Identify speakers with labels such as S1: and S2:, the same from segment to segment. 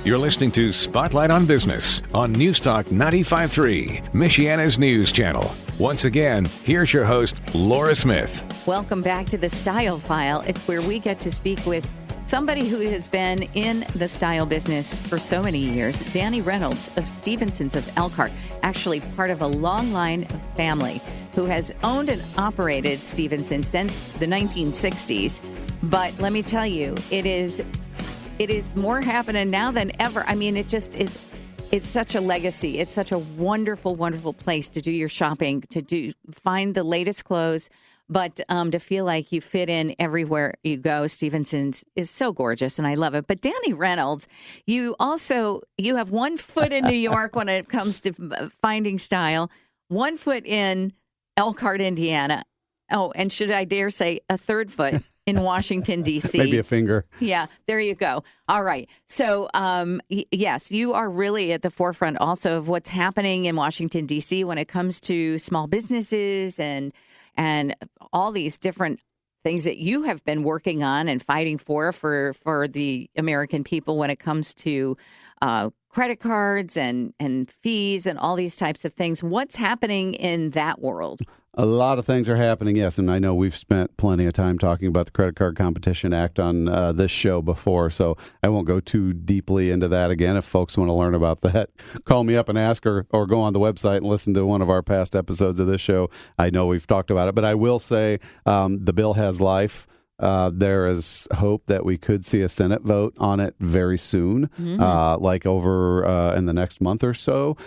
S1: You're listening to Spotlight on Business on Newstalk 95.3, Michiana's news channel. Once again, here's your host, Laura Smith.
S2: Welcome back to the Style File. It's where we get to speak with somebody who has been in the style business for so many years, Danny Reynolds of Stephensons of Elkhart, actually part of a long line of family who has owned and operated Stephenson since the 1960s. But let me tell you, it is more happening now than ever. I mean, it just is. It's such a legacy. It's such a wonderful, wonderful place to do your shopping, find the latest clothes, but to feel like you fit in everywhere you go. Stephenson's is so gorgeous, and I love it. But Danny Reynolds, you have 1 foot in New York when it comes to finding style, 1 foot in Elkhart, Indiana. Oh, and should I dare say a 3rd foot in Washington, D.C.
S3: Maybe a finger.
S2: Yeah, there you go. All right. So, yes, you are really at the forefront also of what's happening in Washington, D.C. when it comes to small businesses and all these different things that you have been working on and fighting for the American people when it comes to credit cards and fees and all these types of things. What's happening in that world?
S3: A lot of things are happening, yes, and I know we've spent plenty of time talking about the Credit Card Competition Act on this show before, so I won't go too deeply into that again. If folks want to learn about that, call me up and ask, or go on the website and listen to one of our past episodes of this show. I know we've talked about it, but I will say the bill has life. There is hope that we could see a Senate vote on it very soon, like over in the next month or so.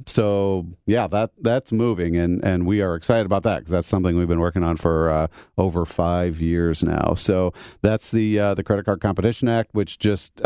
S3: So, yeah, that's moving, and we are excited about that because that's something we've been working on for over 5 years now. So that's the Credit Card Competition Act, which just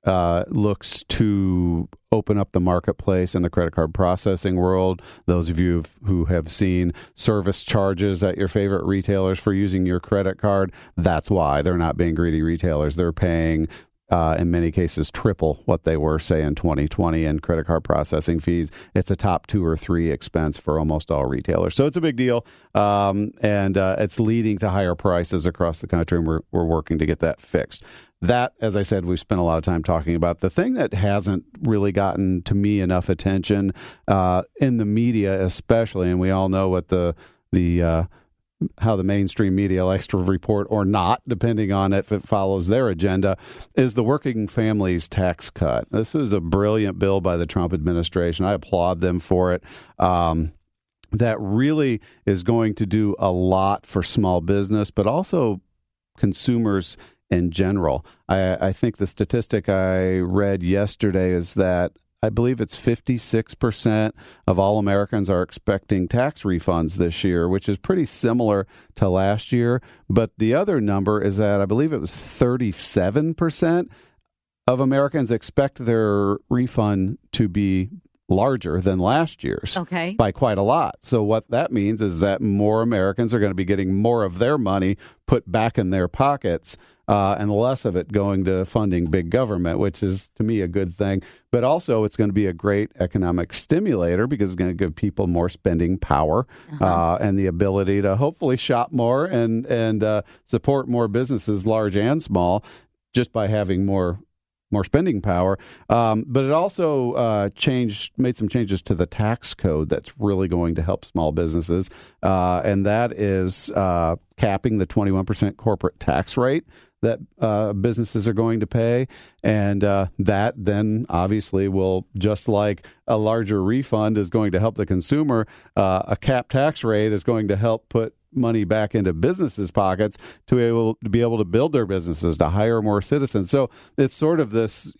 S3: looks to open up the marketplace in the credit card processing world. Those of you who have seen service charges at your favorite retailers for using your credit card, that's why. They're not being greedy retailers. They're paying, in many cases, triple what they were, say, in 2020 in credit card processing fees. It's a top 2 or 3 expense for almost all retailers. So it's a big deal, and it's leading to higher prices across the country, and we're working to get that fixed. That, as I said, we've spent a lot of time talking about. The thing that hasn't really gotten to me enough attention in the media, especially, and we all know what how the mainstream media likes to report or not, depending on if it follows their agenda, is the working families tax cut. This is a brilliant bill by the Trump administration. I applaud them for it. That really is going to do a lot for small business, but also consumers in general. I think the statistic I read yesterday is that I believe it's 56% of all Americans are expecting tax refunds this year, which is pretty similar to last year. But the other number is that I believe it was 37% of Americans expect their refund to be larger than last year's by quite a lot. So what that means is that more Americans are going to be getting more of their money put back in their pockets and less of it going to funding big government, which is, to me, a good thing. But also it's going to be a great economic stimulator because it's going to give people more spending power and the ability to hopefully shop more and support more businesses, large and small, just by having more spending power. But it also made some changes to the tax code that's really going to help small businesses. And that is capping the 21% corporate tax rate that businesses are going to pay. And that then obviously will, just like a larger refund is going to help the consumer, a capped tax rate is going to help put money back into businesses' pockets to be able to build their businesses, to hire more citizens. So it's sort of this,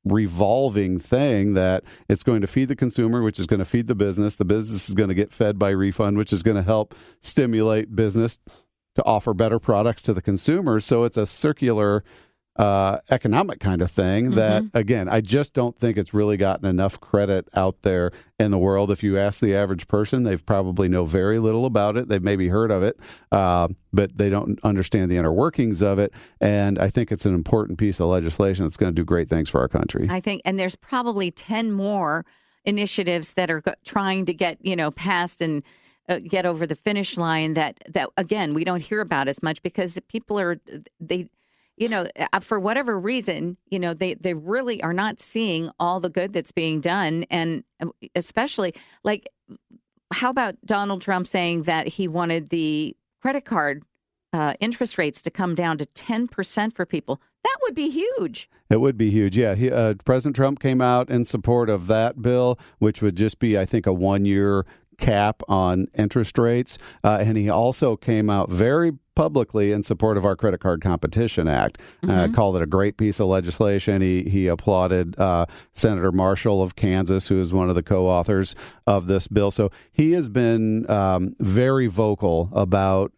S3: revolving thing that it's going to feed the consumer, which is going to feed the business. The business is going to get fed by refund, which is going to help stimulate business to offer better products to the consumer. So it's a circular economic kind of thing that, again, I just don't think it's really gotten enough credit out there in the world. If you ask the average person, they probably know very little about it. They've maybe heard of it, but they don't understand the inner workings of it. And I think it's an important piece of legislation that's going to do great things for our country.
S2: I think, and there's probably 10 more initiatives that are trying to get, passed and get over the finish line that again, we don't hear about as much because people for whatever reason, they really are not seeing all the good that's being done. And especially, like, how about Donald Trump saying that he wanted the credit card interest rates to come down to 10% for people? That would be huge.
S3: It would be huge. Yeah. President Trump came out in support of that bill, which would just be, I think, a 1-year cap on interest rates. And he also came out very publicly in support of our Credit Card Competition Act. Called it a great piece of legislation. He applauded Senator Marshall of Kansas, who is one of the co-authors of this bill. So he has been very vocal about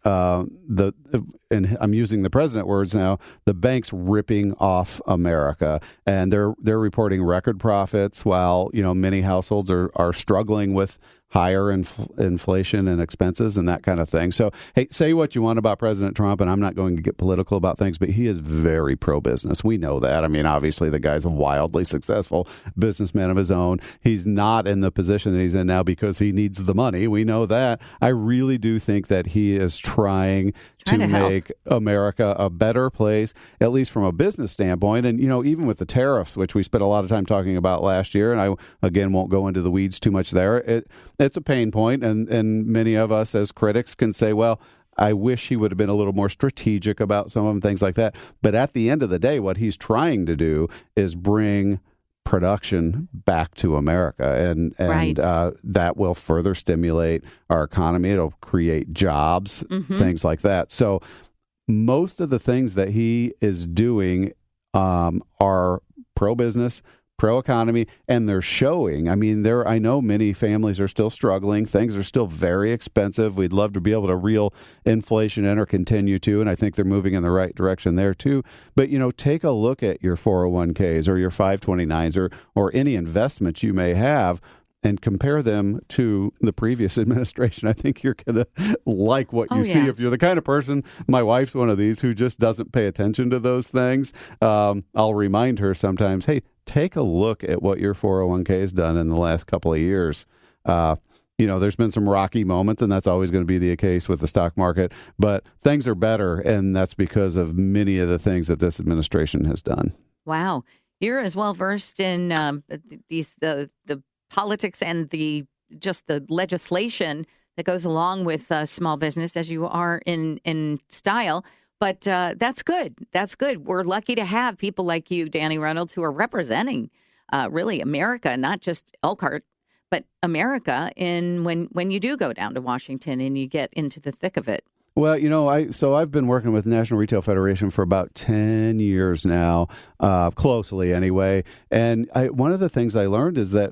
S3: and I'm using the president words now, the banks ripping off America. And they're reporting record profits while, many households are struggling with higher inflation and expenses and that kind of thing. So, hey, say what you want about President Trump, and I'm not going to get political about things, but he is very pro-business. We know that. I mean, obviously, the guy's a wildly successful businessman of his own. He's not in the position that he's in now because he needs the money. We know that. I really do think that he is trying to make America a better place, at least from a business standpoint. And, even with the tariffs, which we spent a lot of time talking about last year, and I, again, won't go into the weeds too much there, it's a pain point, and many of us as critics can say, well, I wish he would have been a little more strategic about some of them, things like that. But at the end of the day, what he's trying to do is bring production back to America, and
S2: right.
S3: That will further stimulate our economy. It'll create jobs, things like that. So most of the things that he is doing are pro-business, pro-economy, and they're showing. I mean, I know many families are still struggling. Things are still very expensive. We'd love to be able to reel inflation in or continue to, and I think they're moving in the right direction there too. But, take a look at your 401ks or your 529s or any investments you may have and compare them to the previous administration. I think you're going to like what you see. If you're the kind of person, my wife's one of these who just doesn't pay attention to those things. I'll remind her sometimes, hey, take a look at what your 401k has done in the last couple of years. There's been some rocky moments, and that's always going to be the case with the stock market, but things are better, and that's because of many of the things that this administration has done.
S2: Wow. You're as well versed in the politics and the legislation that goes along with small business as you are in style. But that's good. That's good. We're lucky to have people like you, Danny Reynolds, who are representing really America, not just Elkhart, but America when you do go down to Washington and you get into the thick of it.
S3: Well, I've been working with National Retail Federation for about 10 years now, closely anyway. And one of the things I learned is that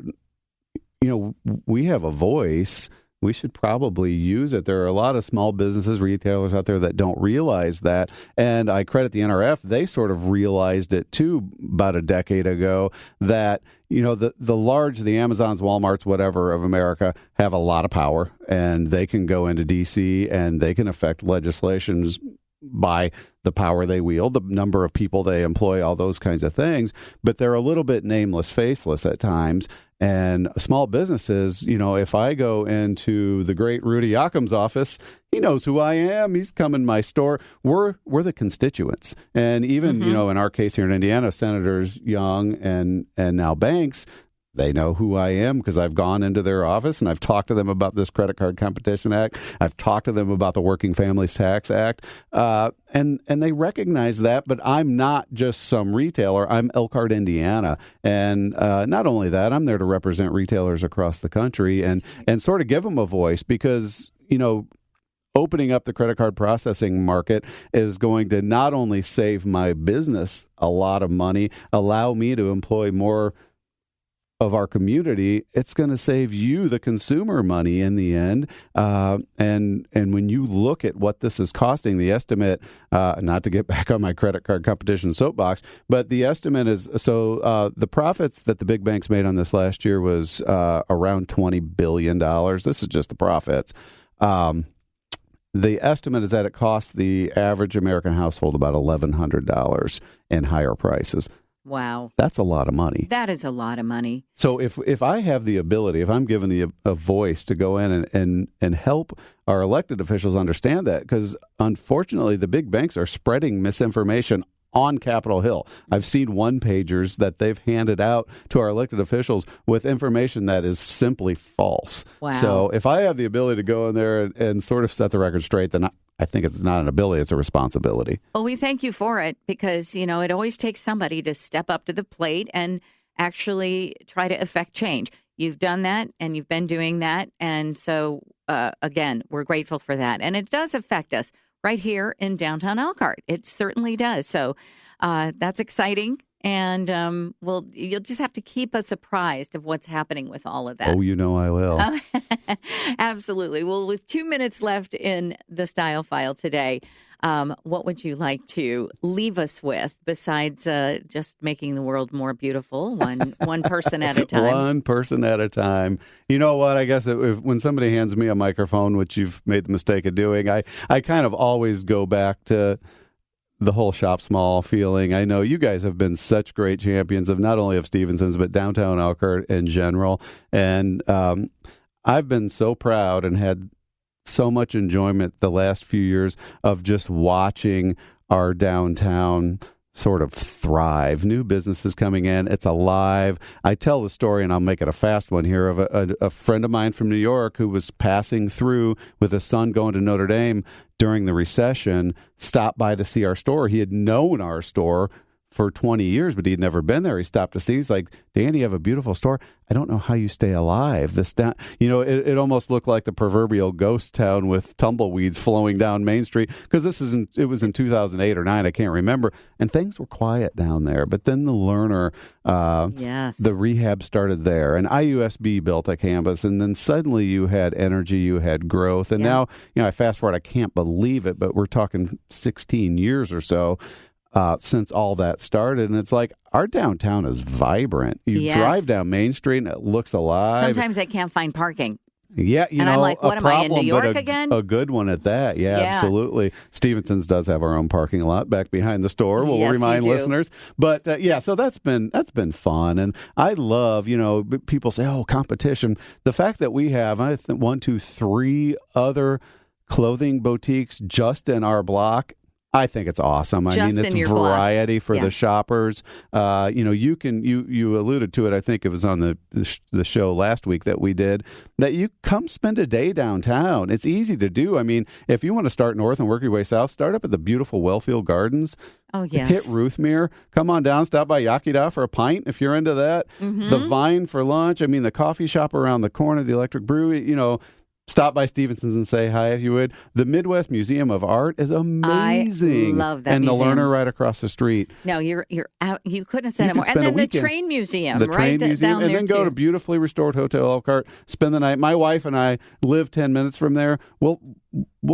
S3: we have a voice. We should probably use it. There are a lot of small businesses, retailers out there that don't realize that. And I credit the NRF. They sort of realized it, too, about a decade ago, that, the Amazons, Walmarts, whatever of America have a lot of power, and they can go into D.C. and they can affect legislations by the power they wield, the number of people they employ, all those kinds of things. But they're a little bit nameless, faceless at times. And small businesses, if I go into the great Rudy Yacom's office, he knows who I am. He's come in my store. We're the constituents. And even, in our case here in Indiana, Senators Young and now Banks, they know who I am because I've gone into their office and I've talked to them about this Credit Card Competition Act. I've talked to them about the Working Families Tax Act. And they recognize that, but I'm not just some retailer. I'm Elkhart, Indiana. And not only that, I'm there to represent retailers across the country and sort of give them a voice because, opening up the credit card processing market is going to not only save my business a lot of money, allow me to employ more of our community, it's going to save you, the consumer, money in the end. And when you look at what this is costing, the estimate, not to get back on my credit card competition soapbox, but the estimate is, the profits that the big banks made on this last year was around $20 billion. This is just the profits. The estimate is that it costs the average American household about $1,100 in higher prices.
S2: Wow.
S3: That's a lot of money.
S2: That is a lot of money.
S3: So if I have the ability, if I'm given a voice to go in and help our elected officials understand that, because unfortunately the big banks are spreading misinformation on Capitol Hill. I've seen one-pagers that they've handed out to our elected officials with information that is simply false.
S2: Wow.
S3: So if I have the ability to go in there and sort of set the record straight, then I think it's not an ability, it's a responsibility.
S2: Well, we thank you for it because, it always takes somebody to step up to the plate and actually try to affect change. You've done that and you've been doing that. And so, again, we're grateful for that. And it does affect us right here in downtown Elkhart. It certainly does. So that's exciting. And you'll just have to keep us apprised of what's happening with all of that.
S3: Oh, I will.
S2: Absolutely. Well, with 2 minutes left in the Style File today, what would you like to leave us with besides just making the world more beautiful, one person at a time?
S3: One person at a time. You know what? I guess when somebody hands me a microphone, which you've made the mistake of doing, I kind of always go back to the whole shop small feeling. I know you guys have been such great champions of not only of Stephensons, but downtown Elkhart in general. And I've been so proud and had so much enjoyment the last few years of just watching our downtown sort of thrive. New businesses coming in. It's alive. I tell the story, and I'll make it a fast one here, of a friend of mine from New York who was passing through with his son going to Notre Dame during the recession, stopped by to see our store. He had known our store for 20 years, but he'd never been there. He stopped to see. He's like, "Danny, you have a beautiful store. I don't know how you stay alive." It almost looked like the proverbial ghost town with tumbleweeds flowing down Main Street, because it was in 2008 or 9, I can't remember, and things were quiet down there. But then the Learner,
S2: yes,
S3: the rehab started there, and IUSB built a campus, and then suddenly you had energy, you had growth, and now, I fast forward, I can't believe it, but we're talking 16 years or so since all that started, and it's like our downtown is vibrant. You drive down Main Street and it looks alive.
S2: Sometimes I can't find parking.
S3: Yeah,
S2: and I'm like, what am I in New York again?
S3: A good one at that. Yeah, absolutely. Stevenson's does have our own parking lot back behind the store. We'll remind listeners. But so that's been fun, and I love, people say, "Oh, competition." The fact that we have, I think 1, 2, 3 other clothing boutiques just in our block, I think it's awesome. I mean, it's variety for the shoppers. You alluded to it. I think it was on the show last week that we did, that you come spend a day downtown. It's easy to do. I mean, if you want to start north and work your way south, start up at the beautiful Wellfield Gardens.
S2: Oh, yes.
S3: Hit Ruthmere. Come on down. Stop by Yakida for a pint if you're into that. Mm-hmm. The Vine for lunch. I mean, the coffee shop around the corner, the Electric Brewery, stop by Stevenson's and say hi if you would. The Midwest Museum of Art is amazing.
S2: I love that
S3: and
S2: museum.
S3: The Learner right across the street.
S2: No, you're out. You couldn't have said it more. And then the Train Museum,
S3: the Train Museum,
S2: down
S3: and
S2: there
S3: then go to beautifully restored Hotel Elkhart. Spend the night. My wife and I live 10 minutes from there. We'll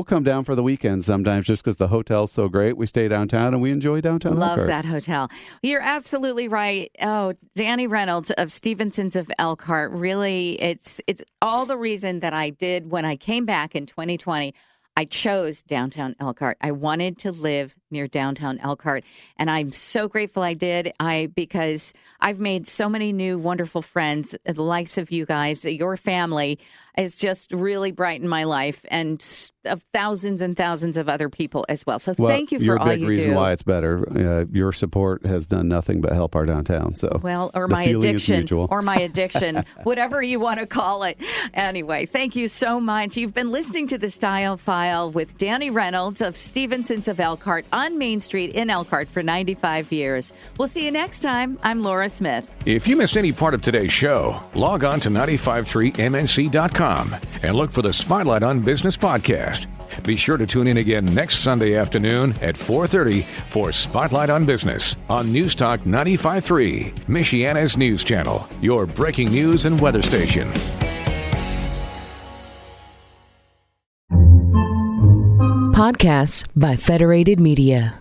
S3: come down for the weekend sometimes just because the hotel's so great. We stay downtown and we enjoy downtown Elkhart.
S2: Love that hotel. You're absolutely right. Oh, Danny Reynolds of Stephensons of Elkhart. Really, it's all the reason that I did when I came back in 2020. I chose downtown Elkhart. I wanted to live near downtown Elkhart, and I'm so grateful I did. Because I've made so many new wonderful friends, the likes of you guys. Your family has just really brightened my life, and of thousands and thousands of other people as well. So thank you for all you do.
S3: You're a big reason why it's better. Your support has done nothing but help our downtown. So
S2: or my addiction, whatever you want to call it. Anyway, thank you so much. You've been listening to The Style File with Danny Reynolds of Stephensons of Elkhart on Main Street in Elkhart for 95 years. We'll see you next time. I'm Laura Smith.
S1: If you missed any part of today's show, log on to 953mnc.com and look for the Spotlight on Business podcast. Be sure to tune in again next Sunday afternoon at 4:30 for Spotlight on Business on News Talk 95.3, Michiana's news channel, your breaking news and weather station.
S4: Podcasts by Federated Media.